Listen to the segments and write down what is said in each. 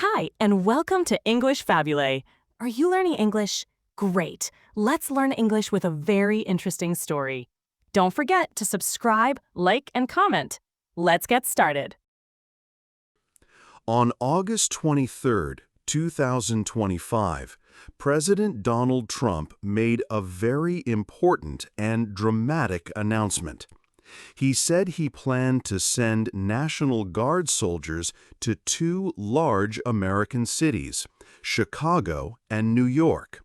Hi, and welcome to English-Fabule. Are you learning English? Great. Let's learn English with a very interesting story. Don't forget to subscribe, like, and comment. Let's get started. On August 23, 2025, President Donald Trump made a very important and dramatic announcement. He said he planned to send National Guard soldiers to two large American cities, Chicago and New York.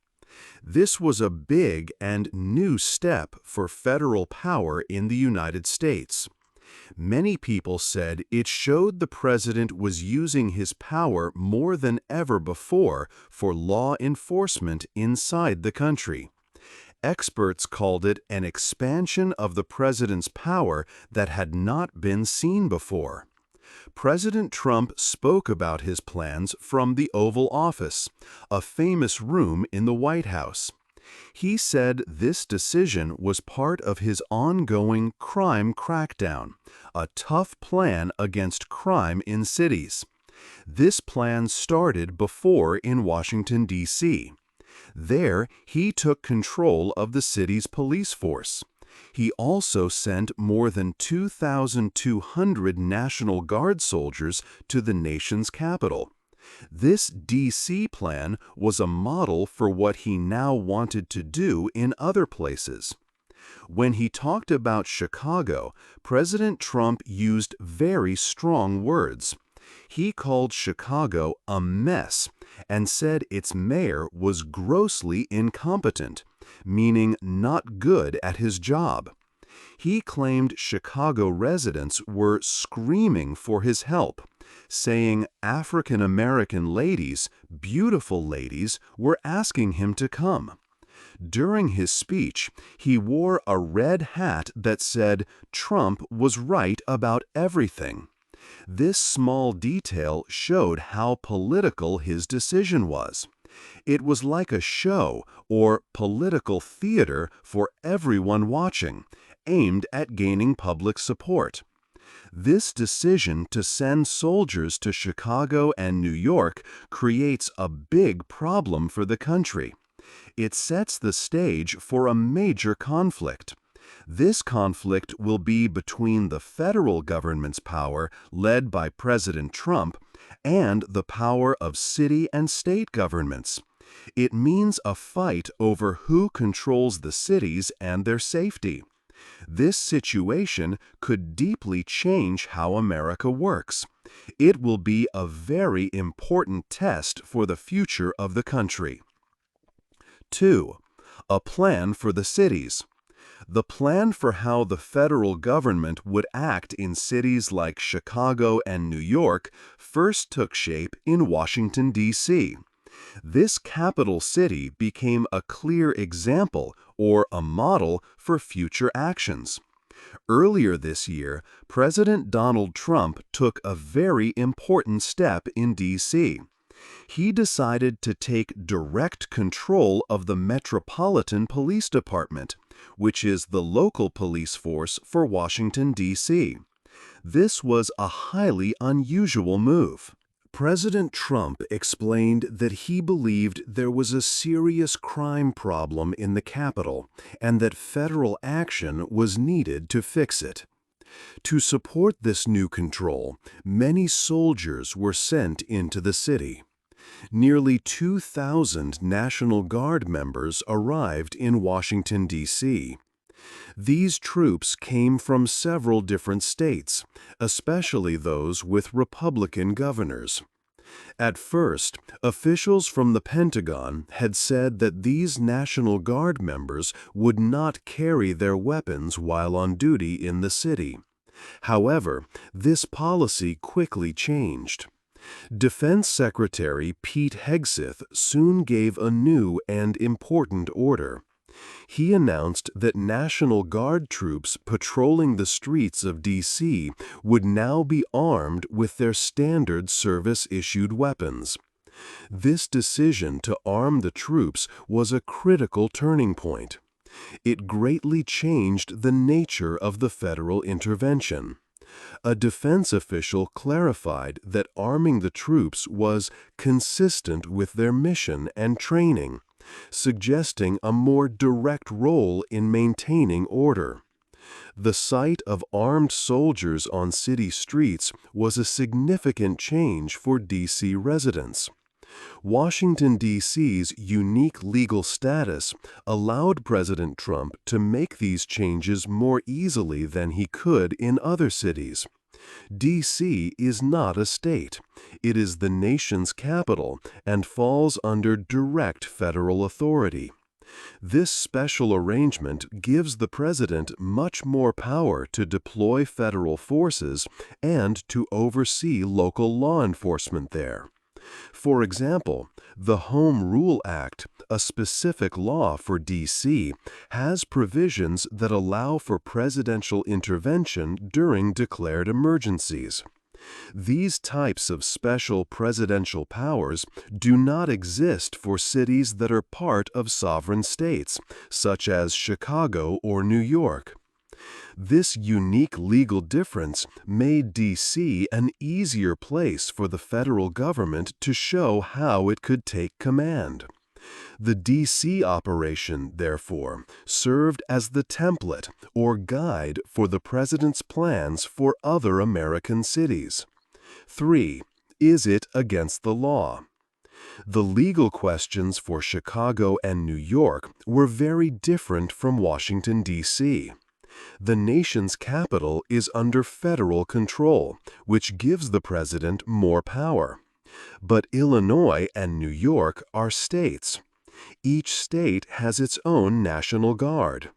This was a big and new step for federal power in the United States. Many people said it showed the president was using his power more than ever before for law enforcement inside the country. Experts called it an expansion of the president's power that had not been seen before. President Trump spoke about his plans from the Oval Office, a famous room in the White House. He said this decision was part of his ongoing crime crackdown, a tough plan against crime in cities. This plan started before in Washington, D.C. There, he took control of the city's police force. He also sent more than 2,200 National Guard soldiers to the nation's capital. This D.C. plan was a model for what he now wanted to do in other places. When he talked about Chicago, President Trump used very strong words. He called Chicago a mess and said its mayor was grossly incompetent, meaning not good at his job. He claimed Chicago residents were screaming for his help, saying African American ladies, beautiful ladies, were asking him to come. During his speech, he wore a red hat that said Trump was right about everything. This small detail showed how political his decision was. It was like a show or political theater for everyone watching, aimed at gaining public support. This decision to send soldiers to Chicago and New York creates a big problem for the country. It sets the stage for a major conflict. This conflict will be between the federal government's power, led by President Trump, and the power of city and state governments. It means a fight over who controls the cities and their safety. This situation could deeply change how America works. It will be a very important test for the future of the country. 2. A plan for the cities. The plan for how the federal government would act in cities like Chicago and New York first took shape in Washington, D.C. This capital city became a clear example or a model for future actions. Earlier this year, President Donald Trump took a very important step in D.C. He decided to take direct control of the Metropolitan Police Department, which is the local police force for Washington, D.C. This was a highly unusual move. President Trump explained that he believed there was a serious crime problem in the capital and that federal action was needed to fix it. To support this new control, many soldiers were sent into the city. Nearly 2,000 National Guard members arrived in Washington, D.C. These troops came from several different states, especially those with Republican governors. At first, officials from the Pentagon had said that these National Guard members would not carry their weapons while on duty in the city. However, this policy quickly changed. Defense Secretary Pete Hegseth soon gave a new and important order. He announced that National Guard troops patrolling the streets of D.C. would now be armed with their standard service-issued weapons. This decision to arm the troops was a critical turning point. It greatly changed the nature of the federal intervention. A defense official clarified that arming the troops was consistent with their mission and training, suggesting a more direct role in maintaining order. The sight of armed soldiers on city streets was a significant change for D.C. residents. Washington, D.C.'s unique legal status allowed President Trump to make these changes more easily than he could in other cities. D.C. is not a state. It is the nation's capital and falls under direct federal authority. This special arrangement gives the president much more power to deploy federal forces and to oversee local law enforcement there. For example, the Home Rule Act, a specific law for D.C., has provisions that allow for presidential intervention during declared emergencies. These types of special presidential powers do not exist for cities that are part of sovereign states, such as Chicago or New York. This unique legal difference made D.C. an easier place for the federal government to show how it could take command. The D.C. operation, therefore, served as the template or guide for the president's plans for other American cities. 3. Is it against the law? The legal questions for Chicago and New York were very different from Washington, D.C. The nation's capital is under federal control, which gives the president more power. But Illinois and New York are states. Each state has its own National Guard.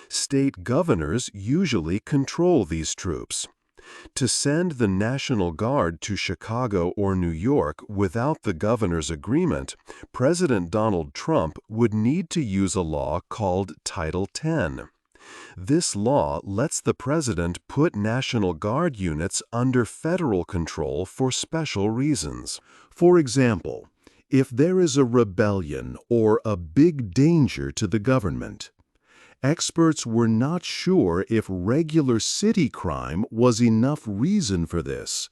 State governors usually control these troops. To send the National Guard to Chicago or New York without the governor's agreement, President Donald Trump would need to use a law called Title X. This law lets the president put National Guard units under federal control for special reasons. For example, if there is a rebellion or a big danger to the government. Experts were not sure if regular city crime was enough reason for this.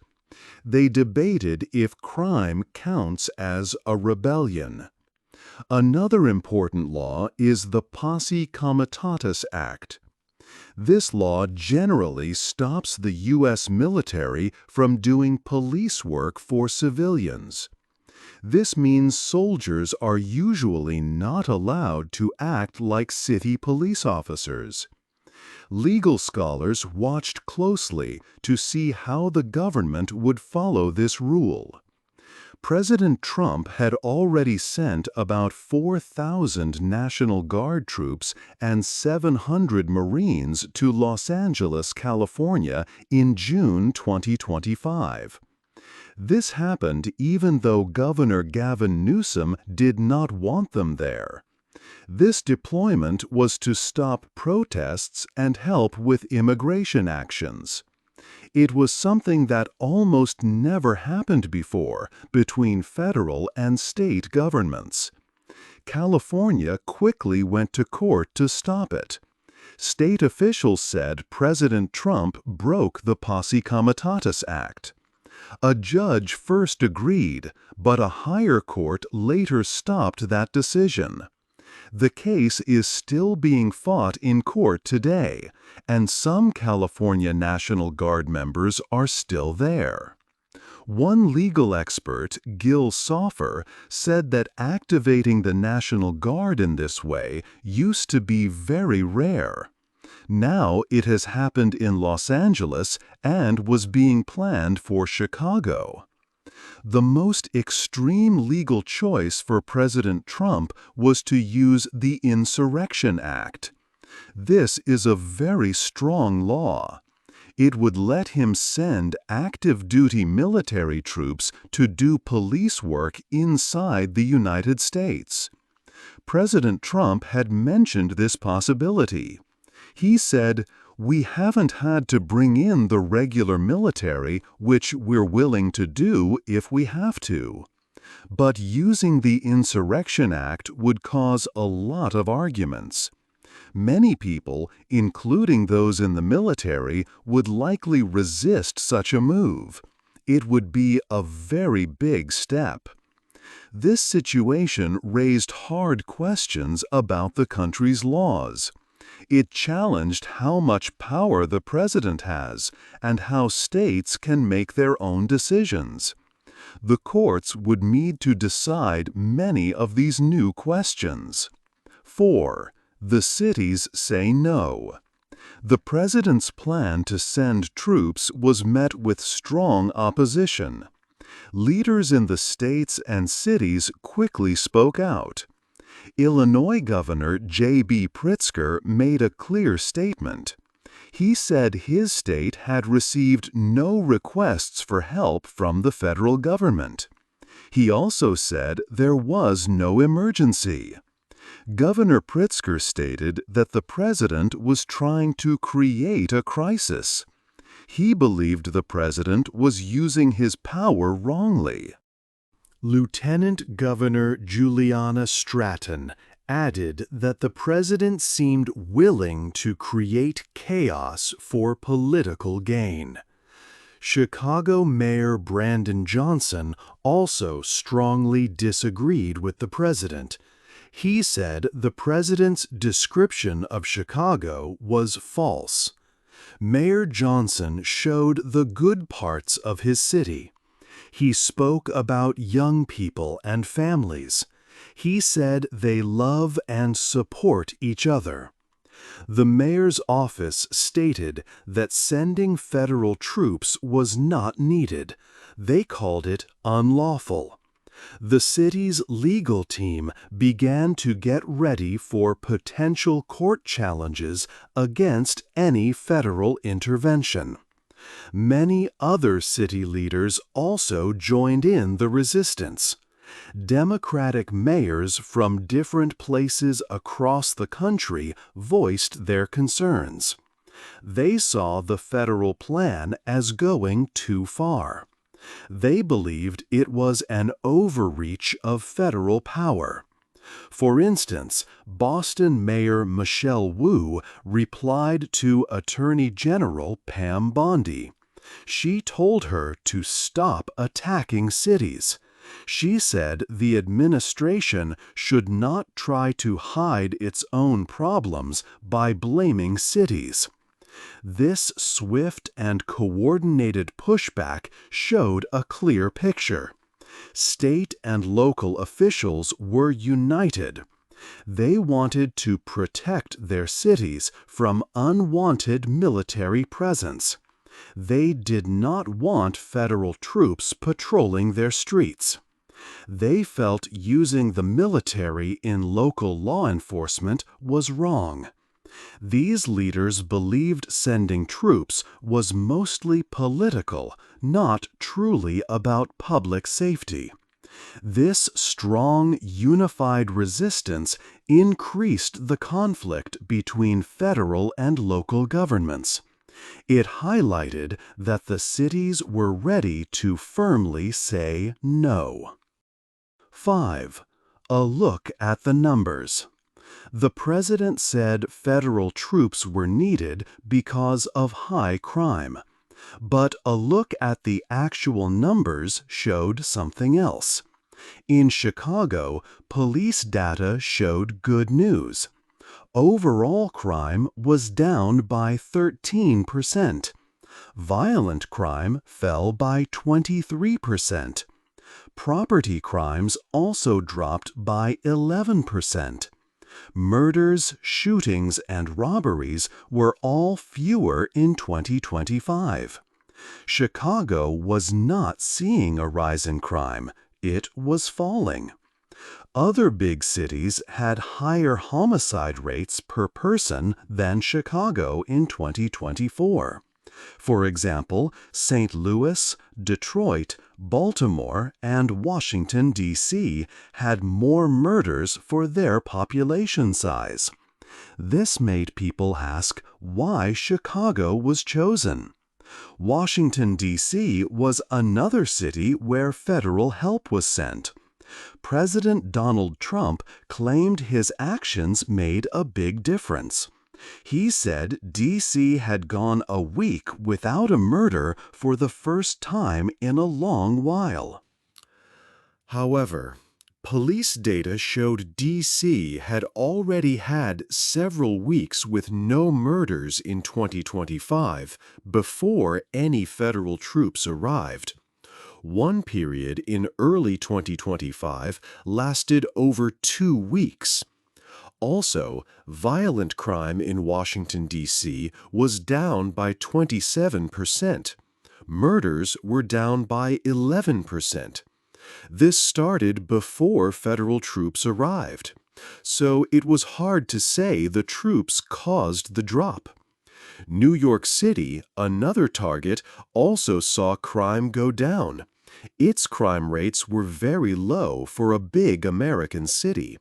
They debated if crime counts as a rebellion. Another important law is the Posse Comitatus Act. This law generally stops the U.S. military from doing police work for civilians. This means soldiers are usually not allowed to act like city police officers. Legal scholars watched closely to see how the government would follow this rule. President Trump had already sent about 4,000 National Guard troops and 700 Marines to Los Angeles, California in June 2025. This happened even though Governor Gavin Newsom did not want them there. This deployment was to stop protests and help with immigration actions. It was something that almost never happened before between federal and state governments. California quickly went to court to stop it. State officials said President Trump broke the Posse Comitatus Act. A judge first agreed, but a higher court later stopped that decision. The case is still being fought in court today, and some California National Guard members are still there. One legal expert, Gil Soffer, said that activating the National Guard in this way used to be very rare. Now it has happened in Los Angeles and was being planned for Chicago. The most extreme legal choice for President Trump was to use the Insurrection Act. This is a very strong law. It would let him send active-duty military troops to do police work inside the United States. President Trump had mentioned this possibility. He said, "We haven't had to bring in the regular military, which we're willing to do if we have to. But using the Insurrection Act would cause a lot of arguments." Many people, including those in the military, would likely resist such a move. It would be a very big step. This situation raised hard questions about the country's laws. It challenged how much power the president has and how states can make their own decisions. The courts would need to decide many of these new questions. 4. The cities say no. The president's plan to send troops was met with strong opposition. Leaders in the states and cities quickly spoke out. Illinois Governor J.B. Pritzker made a clear statement. He said his state had received no requests for help from the federal government. He also said there was no emergency. Governor Pritzker stated that the president was trying to create a crisis. He believed the president was using his power wrongly. Lieutenant Governor Juliana Stratton added that the president seemed willing to create chaos for political gain. Chicago Mayor Brandon Johnson also strongly disagreed with the president. He said the president's description of Chicago was false. Mayor Johnson showed the good parts of his city. He spoke about young people and families. He said they love and support each other. The mayor's office stated that sending federal troops was not needed. They called it unlawful. The city's legal team began to get ready for potential court challenges against any federal intervention. Many other city leaders also joined in the resistance. Democratic mayors from different places across the country voiced their concerns. They saw the federal plan as going too far. They believed it was an overreach of federal power. For instance, Boston Mayor Michelle Wu replied to Attorney General Pam Bondi. She told her to stop attacking cities. She said the administration should not try to hide its own problems by blaming cities. This swift and coordinated pushback showed a clear picture. State and local officials were united. They wanted to protect their cities from unwanted military presence. They did not want federal troops patrolling their streets. They felt using the military in local law enforcement was wrong. These leaders believed sending troops was mostly political, not truly about public safety. This strong, unified resistance increased the conflict between federal and local governments. It highlighted that the cities were ready to firmly say no. 5. A look at the numbers. The president said federal troops were needed because of high crime. But a look at the actual numbers showed something else. In Chicago, police data showed good news. Overall crime was down by 13%. Violent crime fell by 23%. Property crimes also dropped by 11%. Murders, shootings, and robberies were all fewer in 2025. Chicago was not seeing a rise in crime. It was falling. Other big cities had higher homicide rates per person than Chicago in 2024. For example, St. Louis, Detroit, Baltimore, and Washington, D.C. had more murders for their population size. This made people ask why Chicago was chosen. Washington, D.C. was another city where federal help was sent. President Donald Trump claimed his actions made a big difference. He said D.C. had gone a week without a murder for the first time in a long while. However, police data showed D.C. had already had several weeks with no murders in 2025 before any federal troops arrived. One period in early 2025 lasted over 2 weeks. Also, violent crime in Washington, D.C. was down by 27%. Murders were down by 11%. This started before federal troops arrived, so it was hard to say the troops caused the drop. New York City, another target, also saw crime go down. Its crime rates were very low for a big American city.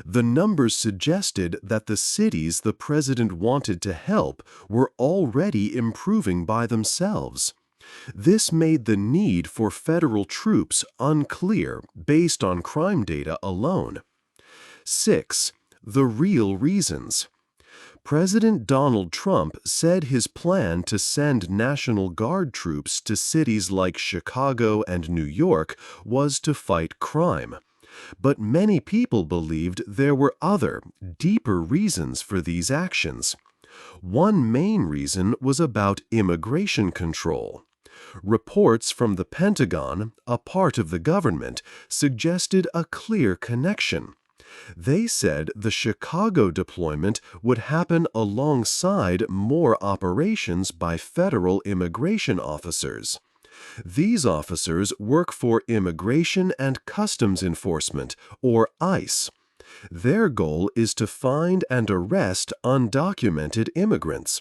The numbers suggested that the cities the president wanted to help were already improving by themselves. This made the need for federal troops unclear based on crime data alone. 6. The real reasons. President Donald Trump said his plan to send National Guard troops to cities like Chicago and New York was to fight crime. But many people believed there were other, deeper reasons for these actions. One main reason was about immigration control. Reports from the Pentagon, a part of the government, suggested a clear connection. They said the Chicago deployment would happen alongside more operations by federal immigration officers. These officers work for Immigration and Customs Enforcement, or ICE. Their goal is to find and arrest undocumented immigrants.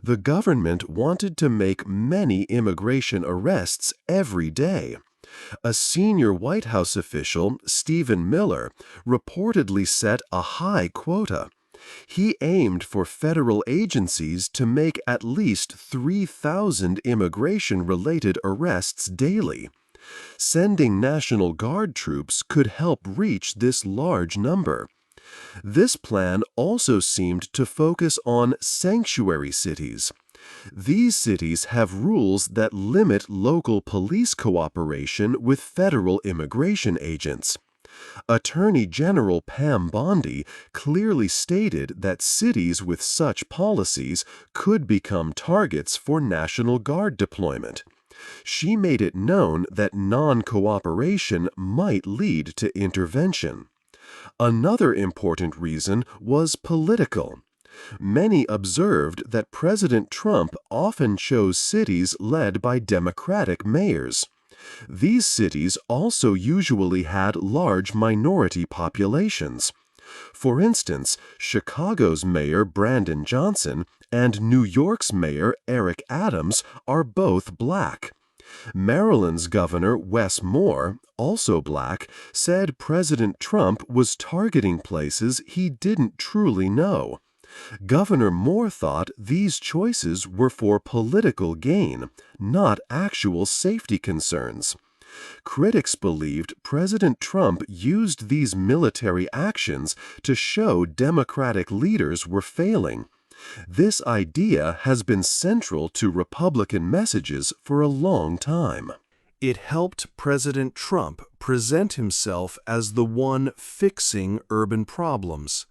The government wanted to make many immigration arrests every day. A senior White House official, Stephen Miller, reportedly set a high quota. He aimed for federal agencies to make at least 3,000 immigration-related arrests daily. Sending National Guard troops could help reach this large number. This plan also seemed to focus on sanctuary cities. These cities have rules that limit local police cooperation with federal immigration agents. Attorney General Pam Bondi clearly stated that cities with such policies could become targets for National Guard deployment. She made it known that non-cooperation might lead to intervention. Another important reason was political. Many observed that President Trump often chose cities led by Democratic mayors. These cities also usually had large minority populations. For instance, Chicago's Mayor Brandon Johnson and New York's Mayor Eric Adams are both black. Maryland's Governor Wes Moore, also black, said President Trump was targeting places he didn't truly know. Governor Moore thought these choices were for political gain, not actual safety concerns. Critics believed President Trump used these military actions to show Democratic leaders were failing. This idea has been central to Republican messages for a long time. It helped President Trump present himself as the one fixing urban problems.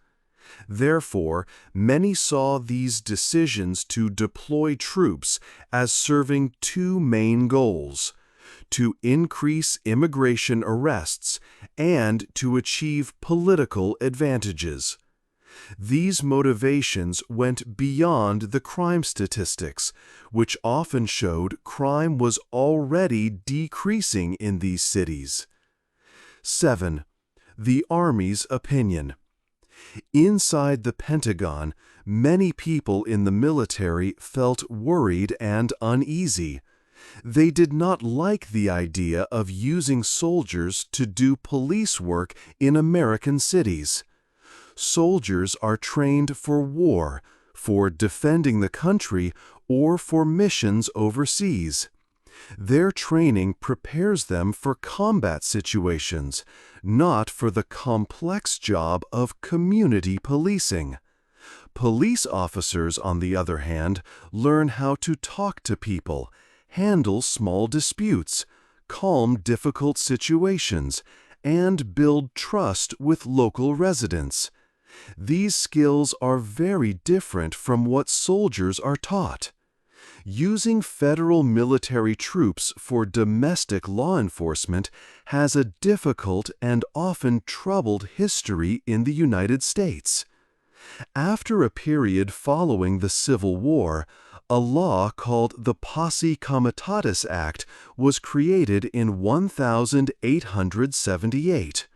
Therefore, many saw these decisions to deploy troops as serving two main goals: to increase immigration arrests and to achieve political advantages. These motivations went beyond the crime statistics, which often showed crime was already decreasing in these cities. 7. The Army's opinion. Inside the Pentagon, many people in the military felt worried and uneasy. They did not like the idea of using soldiers to do police work in American cities. Soldiers are trained for war, for defending the country, or for missions overseas. Their training prepares them for combat situations, not for the complex job of community policing. Police officers, on the other hand, learn how to talk to people, handle small disputes, calm difficult situations, and build trust with local residents. These skills are very different from what soldiers are taught. Using federal military troops for domestic law enforcement has a difficult and often troubled history in the United States. After a period following the Civil War, a law called the Posse Comitatus Act was created in 1878.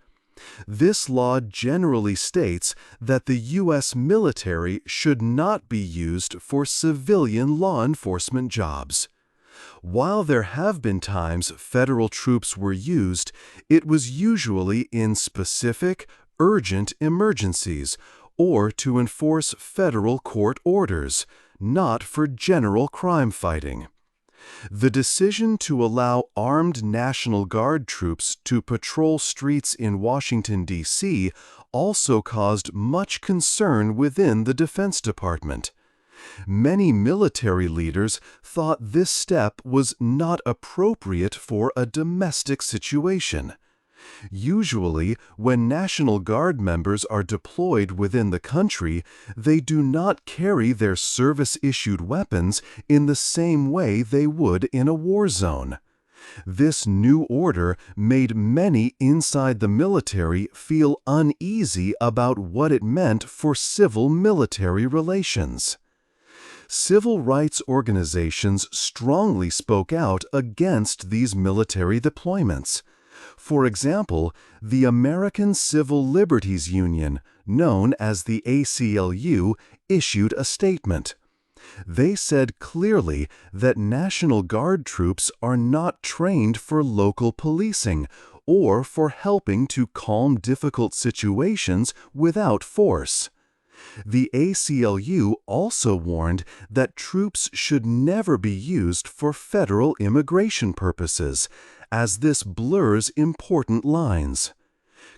This law generally states that the U.S. military should not be used for civilian law enforcement jobs. While there have been times federal troops were used, it was usually in specific, urgent emergencies or to enforce federal court orders, not for general crime fighting. The decision to allow armed National Guard troops to patrol streets in Washington, D.C. also caused much concern within the Defense Department. Many military leaders thought this step was not appropriate for a domestic situation. Usually, when National Guard members are deployed within the country, they do not carry their service-issued weapons in the same way they would in a war zone. This new order made many inside the military feel uneasy about what it meant for civil-military relations. Civil rights organizations strongly spoke out against these military deployments. For example, the American Civil Liberties Union, known as the ACLU, issued a statement. They said clearly that National Guard troops are not trained for local policing or for helping to calm difficult situations without force. The ACLU also warned that troops should never be used for federal immigration purposes, as this blurs important lines.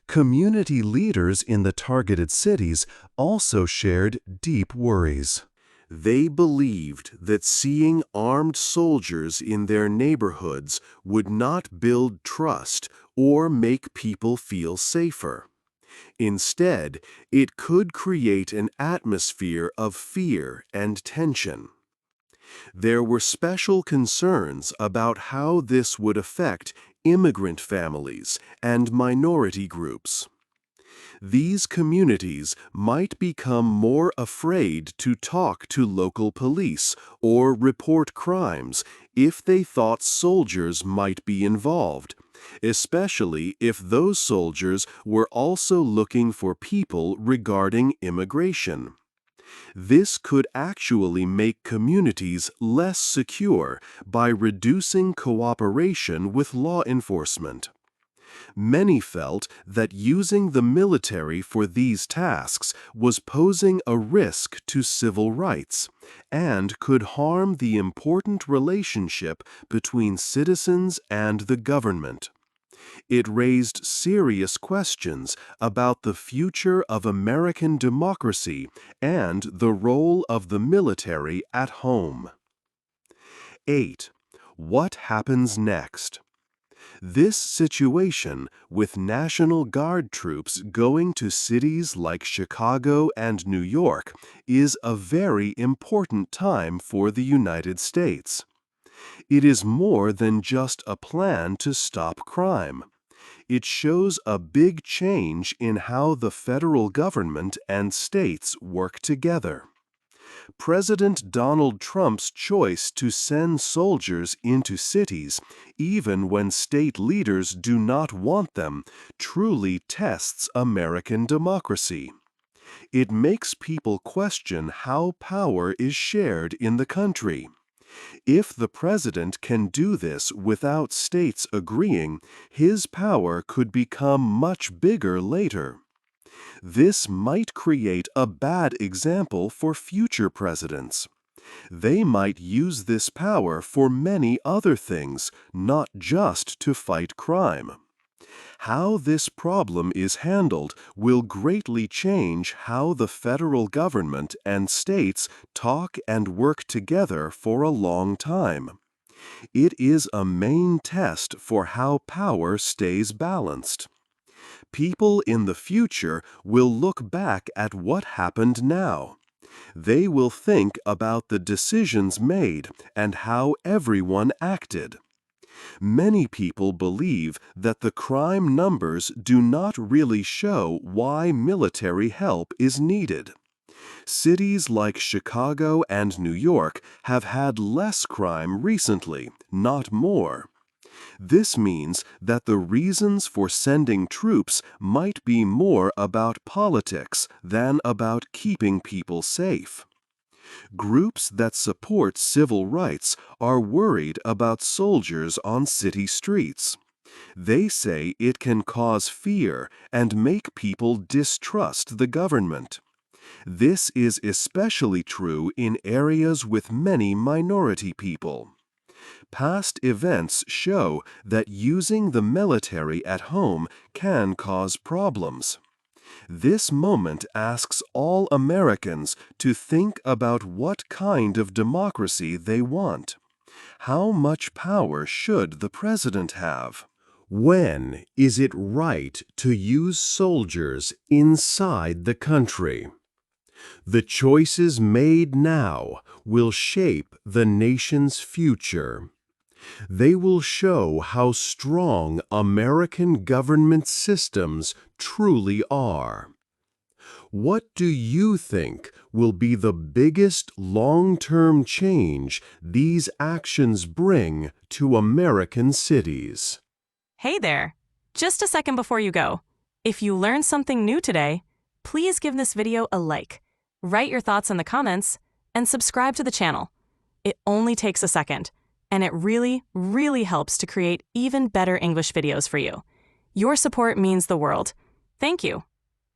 Community leaders in the targeted cities also shared deep worries. They believed that seeing armed soldiers in their neighborhoods would not build trust or make people feel safer. Instead, it could create an atmosphere of fear and tension. There were special concerns about how this would affect immigrant families and minority groups. These communities might become more afraid to talk to local police or report crimes if they thought soldiers might be involved, especially if those soldiers were also looking for people regarding immigration. This could actually make communities less secure by reducing cooperation with law enforcement. Many felt that using the military for these tasks was posing a risk to civil rights and could harm the important relationship between citizens and the government. It raised serious questions about the future of American democracy and the role of the military at home. 8. What happens next? This situation, with National Guard troops going to cities like Chicago and New York, is a very important time for the United States. It is more than just a plan to stop crime. It shows a big change in how the federal government and states work together. President Donald Trump's choice to send soldiers into cities, even when state leaders do not want them, truly tests American democracy. It makes people question how power is shared in the country. If the president can do this without states agreeing, his power could become much bigger later. This might create a bad example for future presidents. They might use this power for many other things, not just to fight crime. How this problem is handled will greatly change how the federal government and states talk and work together for a long time. It is a main test for how power stays balanced. People in the future will look back at what happened now. They will think about the decisions made and how everyone acted. Many people believe that the crime numbers do not really show why military help is needed. Cities like Chicago and New York have had less crime recently, not more. This means that the reasons for sending troops might be more about politics than about keeping people safe. Groups that support civil rights are worried about soldiers on city streets. They say it can cause fear and make people distrust the government. This is especially true in areas with many minority people. Past events show that using the military at home can cause problems. This moment asks all Americans to think about what kind of democracy they want. How much power should the president have? When is it right to use soldiers inside the country? The choices made now will shape the nation's future. They will show how strong American government systems truly are. What do you think will be the biggest long-term change these actions bring to American cities? Hey there! Just a second before you go. If you learned something new today, please give this video a like, write your thoughts in the comments, and subscribe to the channel. It only takes a second, and it really, really helps to create even better English videos for you. Your support means the world. Thank you.